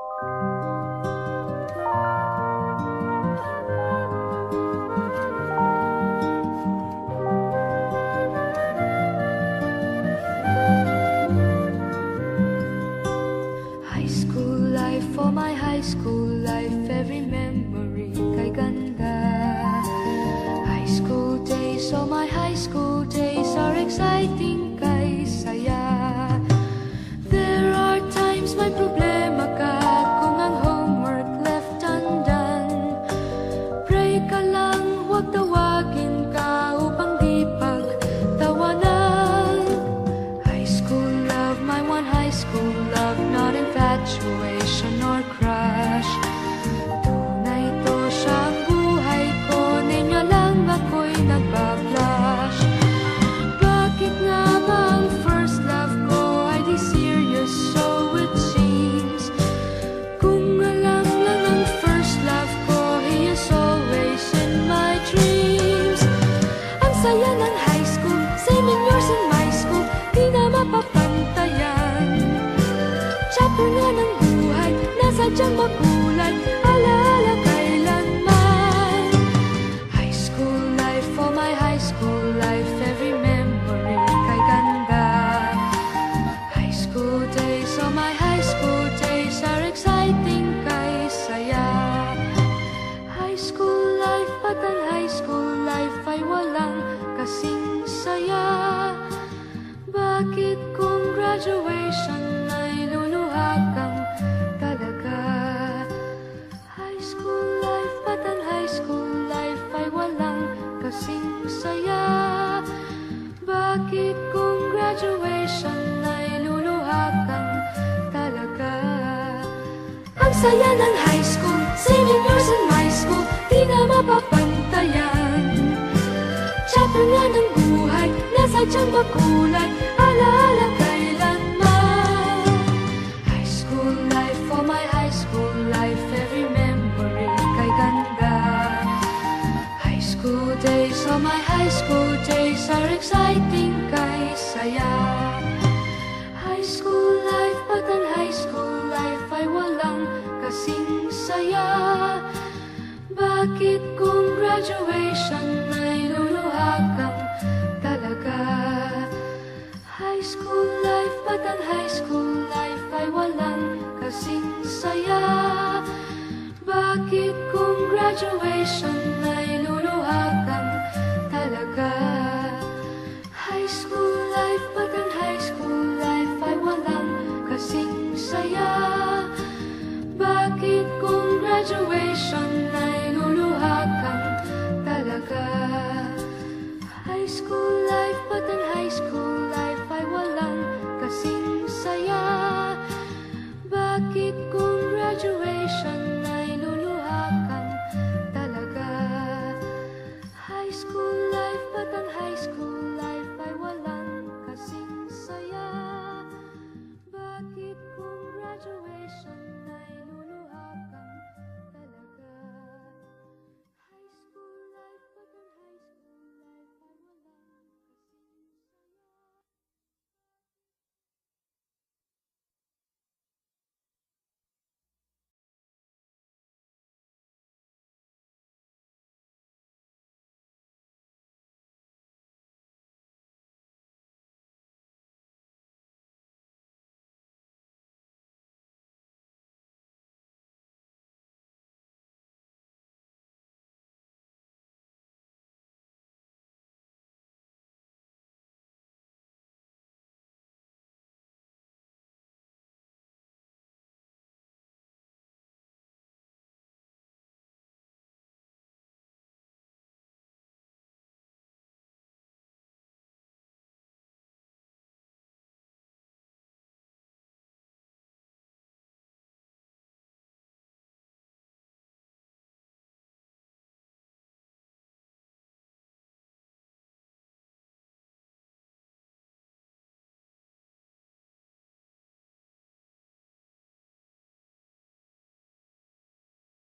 High school life, for my high school life, every memory kay ganda. High school days, oh my high school days are exciting kay saya. There are times may problema ka kung ang homework left undone. Pray ka lang, huwag tawagin ka upang di pagtawanan. High school love, my one high school love, not infatuation or crush. Tunay to siyang buhay ko, ninyo lang ako'y nagbablush. Bakit nga ba ang first love ko ay di serious, so it seems? Kung alam lang ang first love ko, he is always in my dreams. Ang saya ng high school, same in yours in my school, di na mapapantayan. Chapter nga ng buhay, nasadyang makulay, alaala kailanman. High school life, for my high school life, every memory kay ganda. High school days, oh my high school days are exciting kay saya. High school life, at ang high school life ay walang kasing saya. Bakit kung graduation ay luluha kang talaga? High school life, at ang high school life ay walang kasing saya. Bakit kung graduation ay luluha kang talaga? Ang saya ng high school, same in yours in my school, di na mapapantayan. Chapter nga ng buhay, nasadyang makulay, alaala kailanman. High school life, for my high school life, every memory kay ganda. High school days, oh my high school days are exciting kay saya. High school life, at ang high school life ay walang kasing saya. Bakit kung graduation ay luluha kang talaga? High school life, at ang high school life ay walang kasing saya. Bakit kung graduation ay luluha kang talaga? High school life, at ang high school life ay walang kasing saya. Bakit kung graduation ay luluha kang talaga? High school life, at ang high school